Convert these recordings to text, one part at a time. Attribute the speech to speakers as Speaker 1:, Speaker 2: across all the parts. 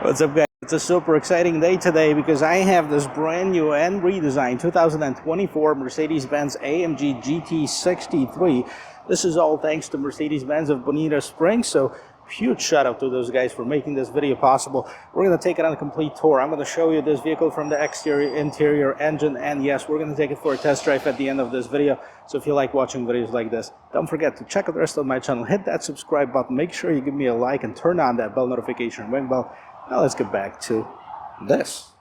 Speaker 1: What's up, guys? It's a super exciting day today because I have this brand new and redesigned 2024 Mercedes-Benz AMG GT 63. This is all thanks to Mercedes-Benz of Bonita Springs, so huge shout out to those guys for making this video possible. We're going to take it on a complete tour. I'm going to show you this vehicle from the exterior, interior, engine, and yes, we're going to take it for a test drive at the end of this video. So if you like watching videos like this, don't forget to check out the rest of my channel, hit that subscribe button, make sure you give me a like and turn on that bell notification ring bell. Now let's get back to this.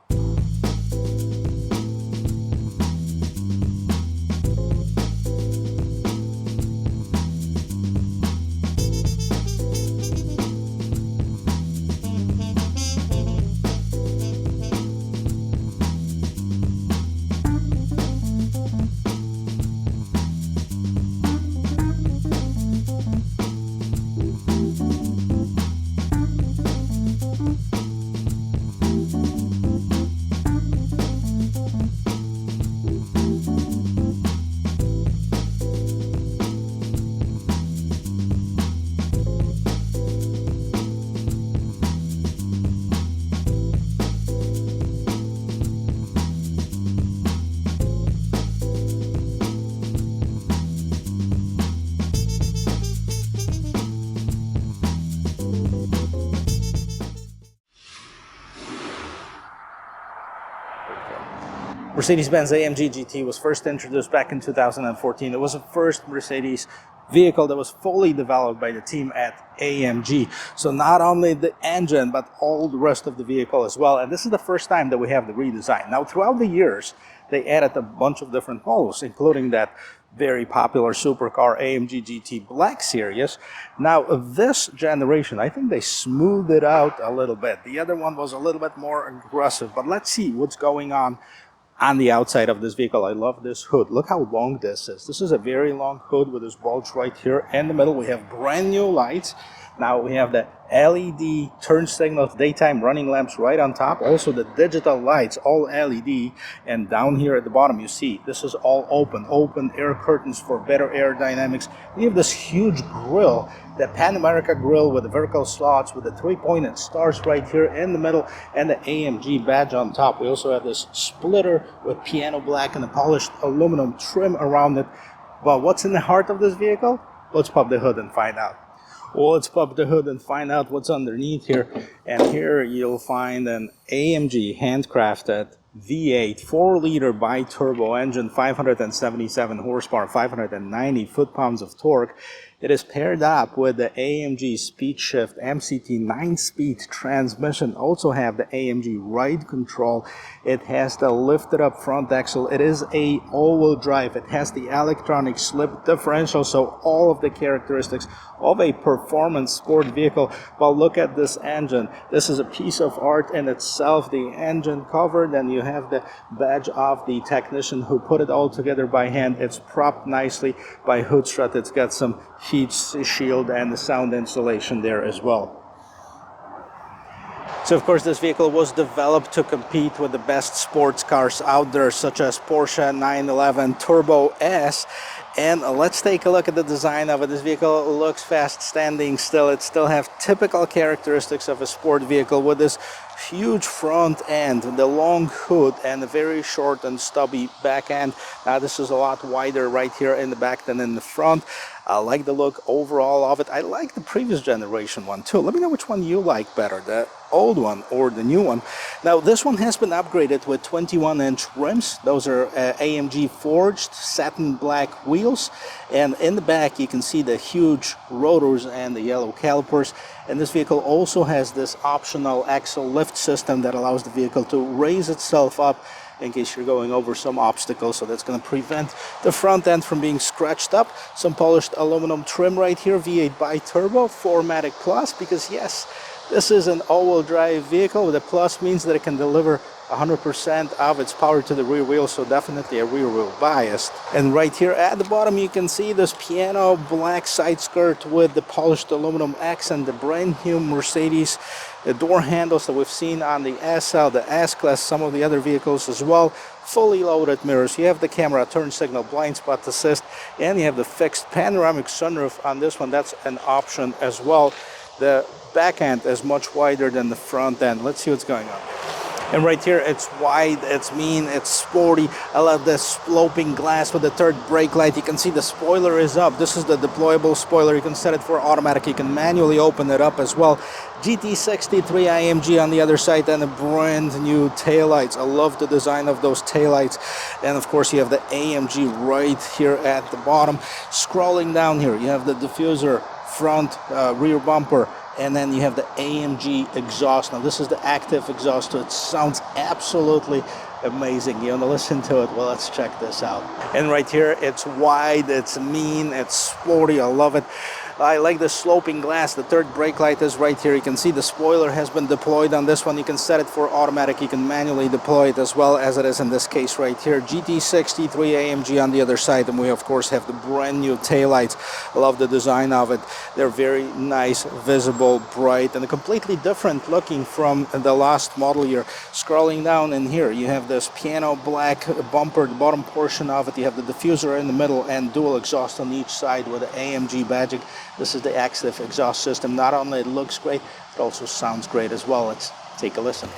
Speaker 1: Mercedes-Benz AMG GT was first introduced back in 2014. It was the first Mercedes vehicle that was fully developed by the team at AMG. So not only the engine, but all the rest of the vehicle as well. And this is the first time that we have the redesign. Now, throughout the years, they added a bunch of different models, including that very popular supercar AMG GT Black Series. Now, this generation, I think they smoothed it out a little bit. The other one was a little bit more aggressive, but let's see what's going on the outside of this vehicle. I love this hood. Look how long this is. This is a very long hood with this bulge right here in the middle. We have brand new lights. Now we have the LED turn signals, daytime running lamps right on top. Also the digital lights, all LED. And down here at the bottom, you see this is all open air curtains for better aerodynamics. We have this huge grille, the Panorama grille with the vertical slots with the three-pointed stars right here in the middle and the AMG badge on top. We also have this splitter with piano black and a polished aluminum trim around it. But what's in the heart of this vehicle? Let's pop the hood and find out. Well, let's pop the hood and find out what's underneath here. And here you'll find an AMG handcrafted V8 4-liter bi-turbo engine, 577 horsepower, 590 foot-pounds of torque. It is paired up with the AMG Speed Shift MCT 9-speed transmission. Also have the AMG ride control. It has the lifted up front axle. It is a all-wheel drive. It has the electronic slip differential, so all of the characteristics of a performance sport vehicle. But look at this engine. This is a piece of art in itself. The engine covered, and you have the badge of the technician who put it all together by hand. It's propped nicely by hood strut. It's got some heat shield and the sound insulation there as well. So of course this vehicle was developed to compete with the best sports cars out there, such as Porsche 911 Turbo S. And let's take a look at the design of it. This vehicle looks fast standing still. It still has typical characteristics of a sport vehicle with this huge front end, the long hood, and a very short and stubby back end. Now this is a lot wider right here in the back than in the front. I like the look overall of it. I like the previous generation one too. Let me know which one you like better, the old one or the new one. Now this one has been upgraded with 21-inch rims. Those are AMG forged satin black wheels, and in the back you can see the huge rotors and the yellow calipers. And this vehicle also has this optional axle lift system that allows the vehicle to raise itself up in case you're going over some obstacles, so that's going to prevent the front end from being scratched up. Some polished aluminum trim right here, V8 bi-turbo, 4MATIC Plus, because yes, this is an all-wheel drive vehicle. The plus means that it can deliver 100% of its power to the rear wheel, so definitely a rear wheel bias. And right here at the bottom you can see this piano black side skirt with the polished aluminum accent, the brand new Mercedes door handles that we've seen on the SL, the S-Class, some of the other vehicles as well. Fully loaded mirrors. You have the camera, turn signal, blind spot assist, and you have the fixed panoramic sunroof on this one. That's an option as well. The back end is much wider than the front end. Let's see what's going on. And right here, it's wide, it's mean, it's sporty. I love this sloping glass with the third brake light. You can see the spoiler is up. This is the deployable spoiler. You can set it for automatic. You can manually open it up as well. GT63 AMG on the other side, and a brand new taillights. I love the design of those taillights. And of course, you have the AMG right here at the bottom. Scrolling down here, you have the diffuser, front, rear bumper, and then you have the AMG exhaust. Now this is the active exhaust, so it sounds absolutely amazing. You want to listen to it? Well, let's check this out. And right here, it's wide, it's mean, it's sporty. I love it. I like the sloping glass. The third brake light is right here. You can see the spoiler has been deployed on this one. You can set it for automatic. You can manually deploy it as well, as it is in this case right here. GT63 AMG on the other side, and we of course have the brand new taillights. I love the design of it. They're very nice, visible, bright, and completely different looking from the last model year. Scrolling down in here, you have this piano black bumper, the bottom portion of it. You have the diffuser in the middle and dual exhaust on each side with the AMG badging. This is the active exhaust system. Not only it looks great, it also sounds great as well. Let's take a listen.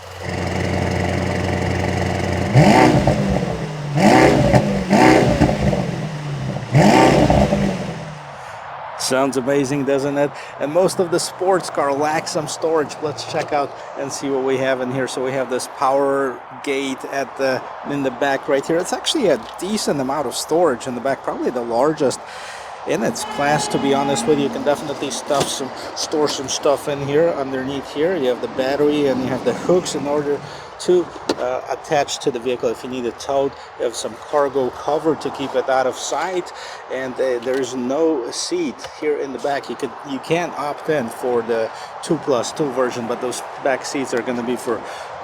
Speaker 1: Sounds amazing, doesn't it? And most of the sports car lack some storage. Let's check out and see what we have in here. So we have this power gate in the back right here. It's actually a decent amount of storage in the back, probably the largest in its class, to be honest with you. You can definitely store some stuff in here. Underneath here, you have the battery and you have the hooks in order to attach to the vehicle if you need it towed. You have some cargo cover to keep it out of sight, and there's no seat here in the back. You can opt in for the 2+2 version, but those back seats are going to be for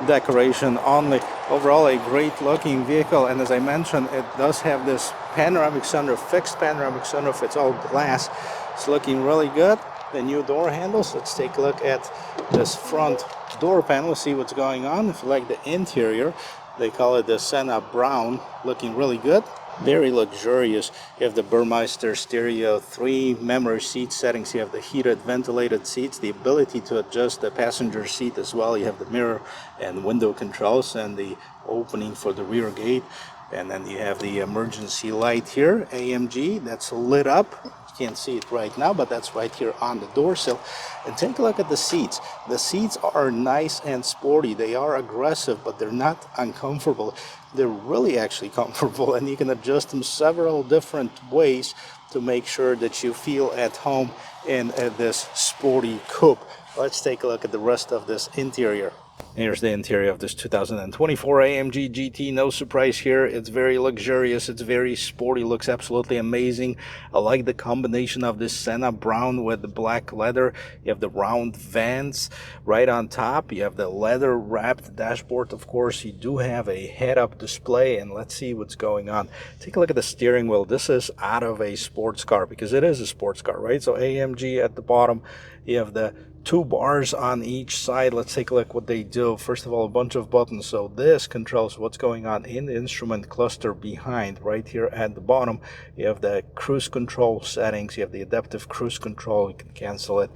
Speaker 1: decoration only. Overall, a great looking vehicle, and as I mentioned, it does have this panoramic sunroof, fixed panoramic sunroof. It's all glass. It's looking really good. The new door handles. Let's take a look at this front door panel, see what's going on. If you like the interior, they call it the Senna Brown, looking really good. Very luxurious. You have the Burmeister stereo, 3 memory seat settings. You have the heated ventilated seats, the ability to adjust the passenger seat as well. You have the mirror and window controls and the opening for the rear gate. And then you have the emergency light here, AMG, that's lit up. You can't see it right now, but that's right here on the door sill. And take a look at the seats. The seats are nice and sporty. They are aggressive, but they're not uncomfortable. They're really actually comfortable, and you can adjust them several different ways to make sure that you feel at home in this sporty coupe. Let's take a look at the rest of this interior. Here's the interior of this 2024 AMG GT. No surprise here. It's very luxurious. It's very sporty. Looks absolutely amazing. I like the combination of this Senna Brown with the black leather. You have the round vents right on top. You have the leather wrapped dashboard. Of course, you do have a head-up display, and let's see what's going on. Take a look at the steering wheel. This is out of a sports car because it is a sports car, right? So AMG at the bottom. You have the 2 bars on each side. Let's take a look what they do. First of all, a bunch of buttons. So this controls what's going on in the instrument cluster behind. Right here at the bottom, you have the cruise control settings. You have the adaptive cruise control. You can cancel it.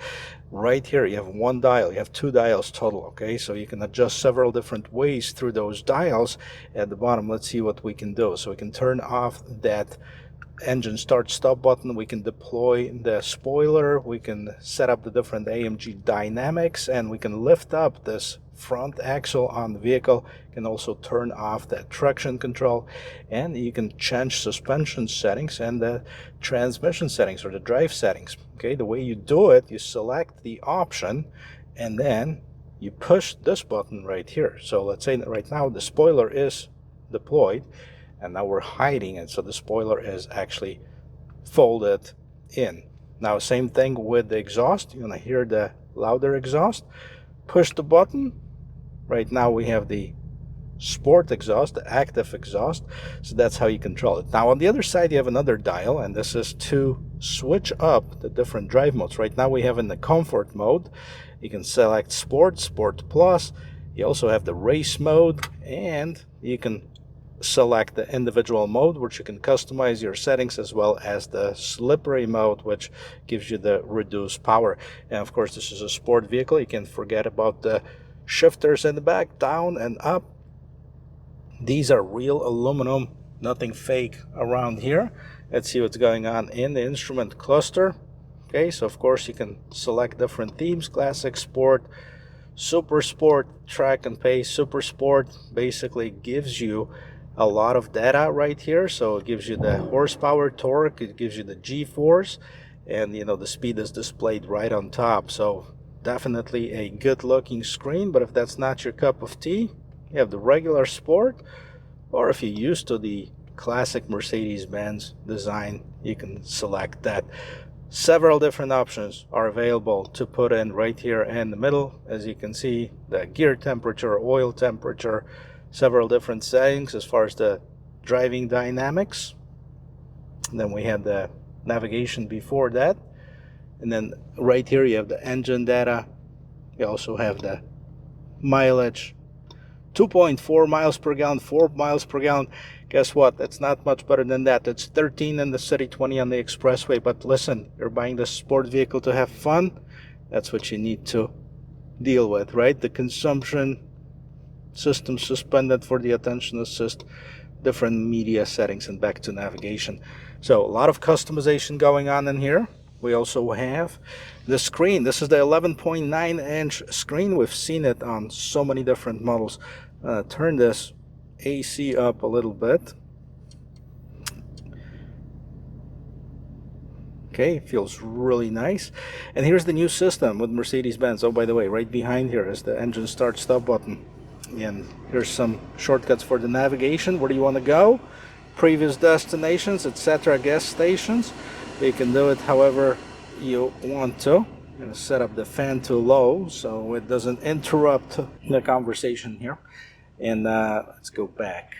Speaker 1: Right here, you have 1 dial. You have 2 dials total, okay? So you can adjust several different ways through those dials. At the bottom, let's see what we can do. So we can turn off that engine start stop button. We can deploy the spoiler. We can set up the different AMG dynamics, and we can lift up this front axle on the vehicle. You can also turn off the traction control, and you can change suspension settings and the transmission settings or the drive settings. Okay, the way you do it, you select the option and then you push this button right here. So let's say that right now the spoiler is deployed, and now we're hiding it, so the spoiler is actually folded in. Now same thing with the exhaust. You want to hear the louder exhaust, push the button. Right now we have the sport exhaust, the active exhaust, so that's how you control it. Now on the other side you have another dial, and this is to switch up the different drive modes. Right now we have in the comfort mode. You can select sport, sport plus. You also have the race mode, and you can select the individual mode, which you can customize your settings, as well as the slippery mode, which gives you the reduced power. And of course, this is a sport vehicle. You can forget about the shifters in the back, down and up. These are real aluminum, nothing fake around here. Let's see what's going on in the instrument cluster. Okay, so of course you can select different themes: classic, sport, super sport, track and pace. Super sport basically gives you a lot of data right here. So it gives you the horsepower, torque, it gives you the g-force, and you know, the speed is displayed right on top. So definitely a good looking screen. But if that's not your cup of tea, you have the regular sport, or if you're used to the classic Mercedes-Benz design, you can select that. Several different options are available to put in right here in the middle. As you can see, the gear temperature, oil temperature, several different settings as far as the driving dynamics. And then we have the navigation before that. And then right here you have the engine data. You also have the mileage, 2.4 miles per gallon, 4 miles per gallon. Guess what? That's not much better than that. It's 13 in the city, 20 on the expressway. But listen, you're buying this sport vehicle to have fun. That's what you need to deal with, right? The consumption system suspended for the attention assist, different media settings, and back to navigation. So a lot of customization going on in here. We also have the screen. This is the 11.9-inch screen. We've seen it on so many different models. Turn this AC up a little bit. Okay, feels really nice. And here's the new system with Mercedes-Benz. Oh, by the way, right behind here is the engine start stop button. And here's some shortcuts for the navigation. Where do you want to go? Previous destinations, etc., gas stations. You can do it however you want to. I'm going to set up the fan to low so it doesn't interrupt the conversation here. And let's go back.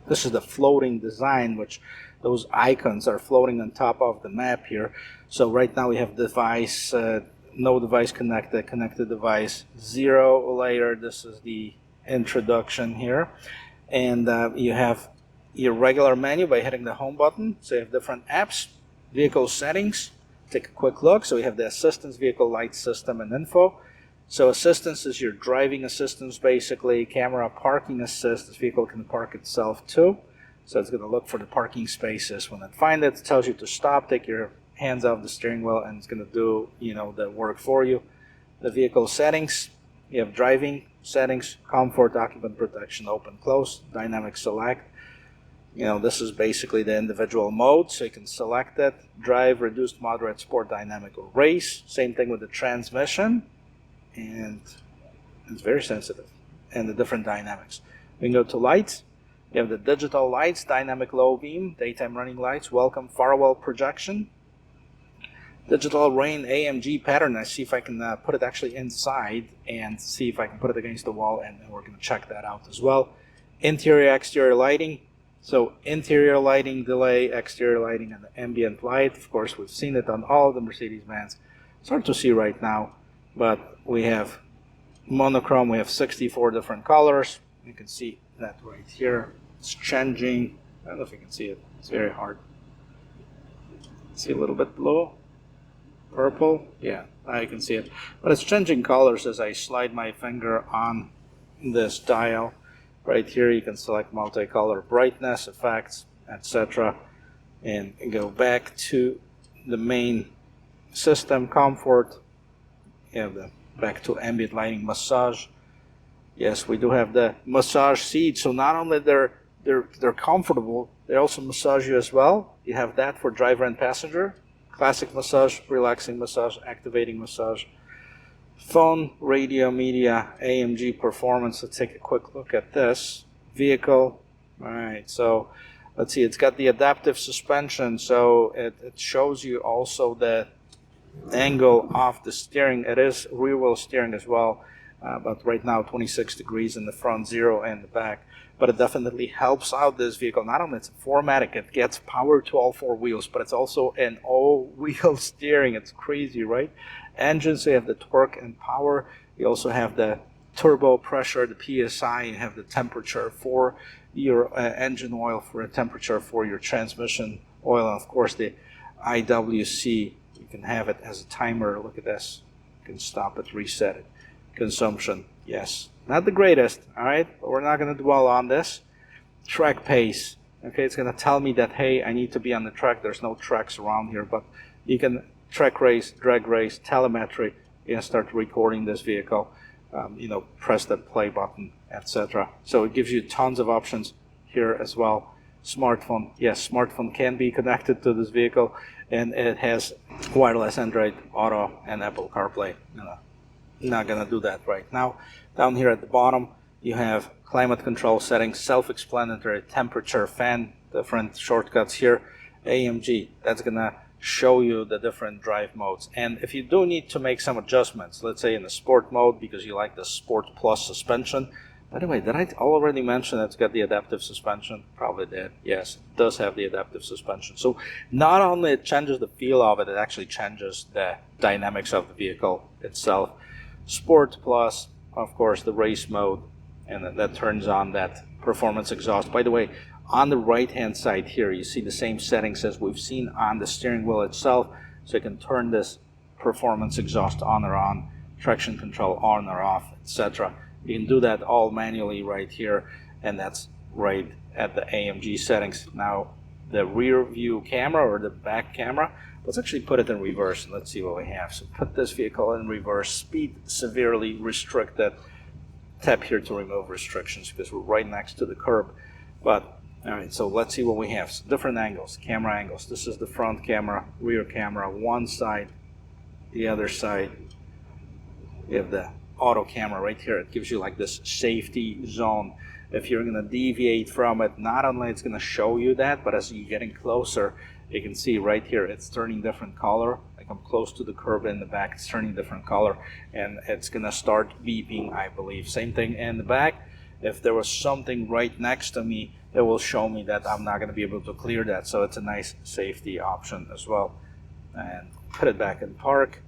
Speaker 1: This is the floating design, which those icons are floating on top of the map here. So right now we have device, no device connected, connected device, 0 layer. This is the introduction here. And you have your regular menu by hitting the home button. So you have different apps, vehicle settings. Take a quick look. So we have the assistance, vehicle light system, and info. So assistance is your driving assistance, basically. Camera, parking assist. This vehicle can park itself too. So it's going to look for the parking spaces. When it finds it, it tells you to stop, take your hands off the steering wheel, and it's going to do, the work for you. The vehicle settings, you have driving settings, comfort, occupant protection, open, close, dynamic select. This is basically the individual mode, so you can select it. Drive, reduced, moderate, sport, dynamic, or race. Same thing with the transmission, and it's very sensitive, and the different dynamics. We can go to lights. You have the digital lights, dynamic low beam, daytime running lights, welcome, farewell projection. Digital rain AMG pattern. I see if I can put it actually inside and see if I can put it against the wall, and we're going to check that out as well. Interior, exterior lighting. So interior lighting, delay, exterior lighting, and the ambient light. Of course, we've seen it on all of the Mercedes-Benz. It's hard to see right now, but we have monochrome. We have 64 different colors. You can see that right here. It's changing. I don't know if you can see it. It's very hard. See a little bit below? Purple? Yeah, I can see it. But it's changing colors as I slide my finger on this dial. Right here you can select multicolor brightness, effects, etc. And go back to the main system, comfort. You have the back to ambient lighting, massage. Yes, we do have the massage seat. So not only they're comfortable, they also massage you as well. You have that for driver and passenger. Classic massage, relaxing massage, activating massage. Phone, radio, media, AMG performance. Let's take a quick look at this. Vehicle. All right, so let's see. It's got the adaptive suspension, so it shows you also the angle of the steering. It is rear wheel steering as well, but right now 26 degrees in the front, 0 in the back. But it definitely helps out this vehicle. Not only it's 4MATIC, it gets power to all 4 wheels, but it's also an all-wheel steering. It's crazy, right? Engine, so you have the torque and power. You also have the turbo pressure, the PSI, you have the temperature for your engine oil, for a temperature for your transmission oil, and of course the IWC. You can have it as a timer. Look at this. You can stop it, reset it. Consumption, yes, not the greatest, all right, but we're not going to dwell on this. Track pace, okay, it's going to tell me that, hey, I need to be on the track. There's no tracks around here, but you can track race, drag race, telemetry. You can start recording this vehicle, you know, press that play button, etc. So it gives you tons of options here as well. Smartphone, yes, smartphone can be connected to this vehicle, and it has wireless Android Auto and Apple CarPlay. You know, not gonna do that right now. Down here at the bottom you have climate control settings, self-explanatory, temperature, fan, different shortcuts here. AMG, that's gonna show you the different drive modes, and if you do need to make some adjustments, let's say in the sport mode because you like the Sport Plus suspension. By the way, did I already mention it's got the adaptive suspension? Probably did. Yes, it does have the adaptive suspension. So not only it changes the feel of it, it actually changes the dynamics of the vehicle itself. Sport Plus, of course, the race mode, and that turns on that performance exhaust. By the way, on the right hand side here you see the same settings as we've seen on the steering wheel itself, so you can turn this performance exhaust on or on, traction control on or off, etc. You can do that all manually right here, and that's right at the AMG settings. Now the rear view camera or the back camera, let's actually put it in reverse and let's see what we have. So put this vehicle in reverse, speed severely restricted. Tap here to remove restrictions because we're right next to the curb. But all right, so let's see what we have. So different angles, camera angles. This is the front camera, rear camera, one side, the other side. You have the auto camera right here. It gives you like this safety zone. If you're going to deviate from it, not only it's going to show you that, but as you're getting closer, you can see right here it's turning different color. Like I'm close to the curb in the back, it's turning different color, and it's going to start beeping, I believe. Same thing in the back. If there was something right next to me, it will show me that I'm not going to be able to clear that. So it's a nice safety option as well. And put it back in park.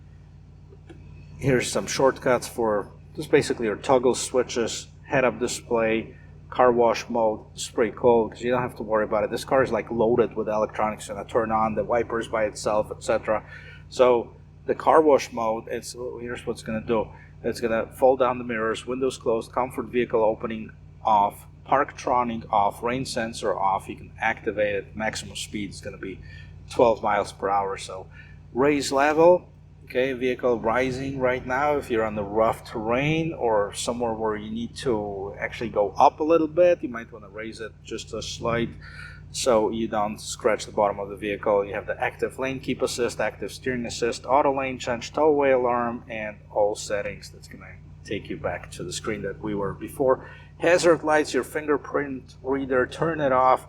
Speaker 1: Here's some shortcuts for just basically your toggle switches, head-up display, car wash mode. It's pretty cool because you don't have to worry about it. This car is like loaded with electronics, and I turn on the wipers by itself, etc. So the car wash mode, here's what's going to do. It's going to fold down the mirrors, windows closed, comfort vehicle opening off, Parktronic off, rain sensor off. You can activate it. Maximum speed is going to be 12 miles per hour. So raise level. Okay, vehicle rising right now. If you're on the rough terrain or somewhere where you need to actually go up a little bit, you might want to raise it just a slight so you don't scratch the bottom of the vehicle. You have the active lane keep assist, active steering assist, auto lane change, towaway alarm, and all settings. That's going to take you back to the screen that we were before. Hazard lights, your fingerprint reader, turn it off.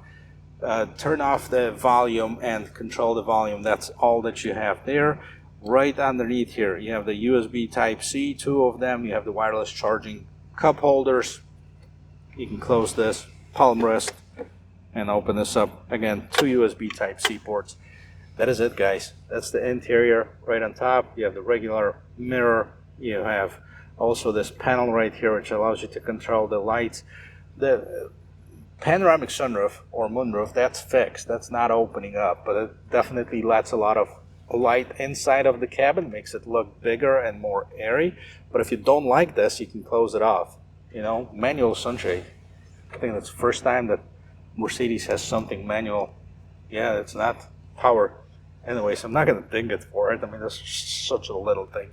Speaker 1: Turn off the volume and control the volume. That's all that you have there. Right underneath here you have the USB Type-C, two of them. You have the wireless charging cup holders. You can close this, palm rest, and open this up. Again, two USB Type-C ports. That is it, guys. That's the interior. Right on top you have the regular mirror. You have also this panel right here which allows you to control the lights. The panoramic sunroof or moonroof, that's fixed. That's not opening up, but it definitely lets a lot of light inside of the cabin, makes it look bigger and more airy. But if you don't like this, you can close it off. You know, manual sunshade. I think that's the first time that Mercedes has something manual. Yeah, it's not power. Anyways, I'm not going to ding it for it. I mean, that's such a little thing.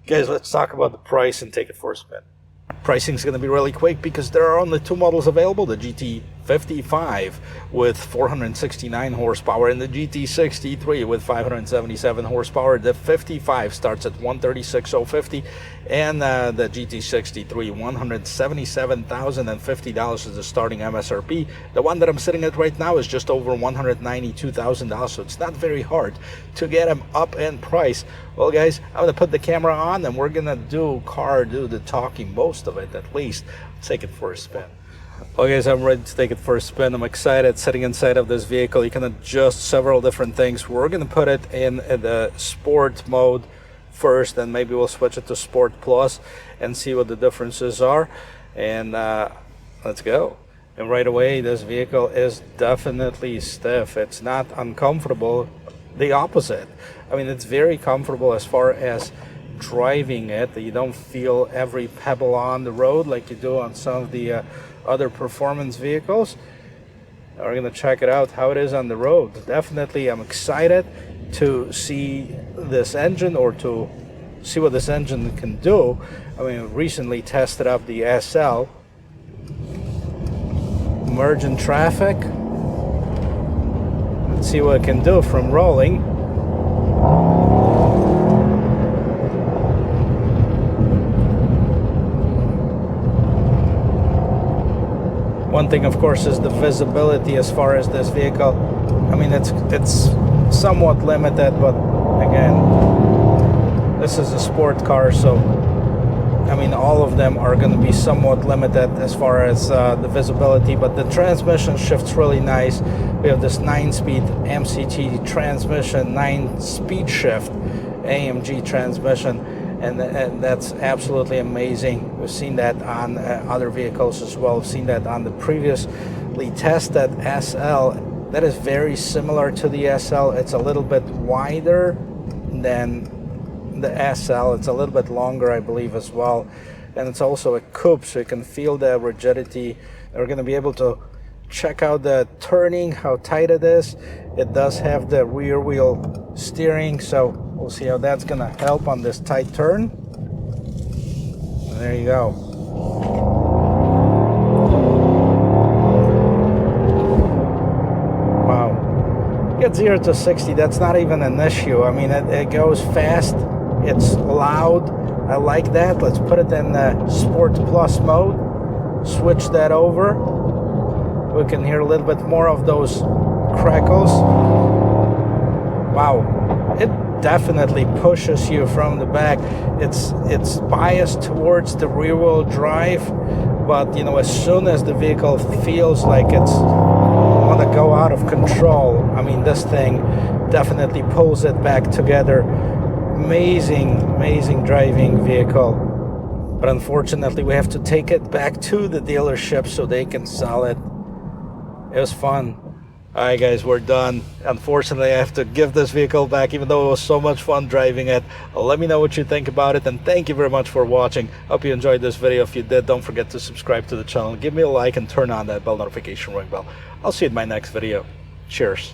Speaker 1: Guys, let's talk about the price and take it for a spin. Pricing is going to be really quick because there are only two models available, the GT55 with 469 horsepower and the GT63 with 577 horsepower. The 55 starts at $136,050 and the GT63 $177,050 is the starting MSRP. The one that I'm sitting at right now is just over $192,000, so it's not very hard to get them up in price. Well, guys, I'm going to put the camera on and we're going to do the talking, most of it at least. Let's take it for a spin. Well, guys, I'm ready to take it for a spin. I'm excited sitting inside of this vehicle. You can adjust several different things. We're going to put it in the sport mode first, and maybe we'll switch it to Sport Plus and see what the differences are. And let's go. And right away, this vehicle is definitely stiff. It's not uncomfortable, the opposite. I mean, it's very comfortable as far as driving it. You don't feel every pebble on the road like you do on some of the other performance vehicles. We're gonna check it out how it is on the road. Definitely, I'm excited to see this engine, or to see what this engine can do. I mean, recently tested up the SL. Merge in traffic. Let's see what it can do from rolling. One thing, of course, is the visibility as far as this vehicle. I mean, it's somewhat limited, but again, this is a sport car, so I mean, all of them are going to be somewhat limited as far as the visibility, but the transmission shifts really nice. We have this 9-speed MCT transmission, 9-speed shift AMG transmission, and that's absolutely amazing. We've seen that on other vehicles as well. We've seen that on the previously tested SL. That is very similar to the SL. It's a little bit wider than the SL. It's a little bit longer, I believe, as well, and it's also a coupe, so you can feel the rigidity. We're going to be able to check out the turning, how tight it is. It does have the rear wheel steering, so we'll see how that's going to help on this tight turn. And there you go. Wow. Get 0 to 60, that's not even an issue. I mean, it goes fast. It's loud. I like that. Let's put it in the Sport Plus mode. Switch that over. We can hear a little bit more of those crackles. Wow. It definitely pushes you from the back. It's biased towards the rear wheel drive, but you know, as soon as the vehicle feels like it's want to go out of control, I mean, this thing definitely pulls it back together. Amazing driving vehicle, but unfortunately we have to take it back to the dealership so they can sell it. It was fun. Alright guys, we're done. Unfortunately, I have to give this vehicle back, even though it was so much fun driving it. Let me know what you think about it, and thank you very much for watching. Hope you enjoyed this video. If you did, don't forget to subscribe to the channel, give me a like, and turn on that bell notification ring bell. I'll see you in my next video. Cheers.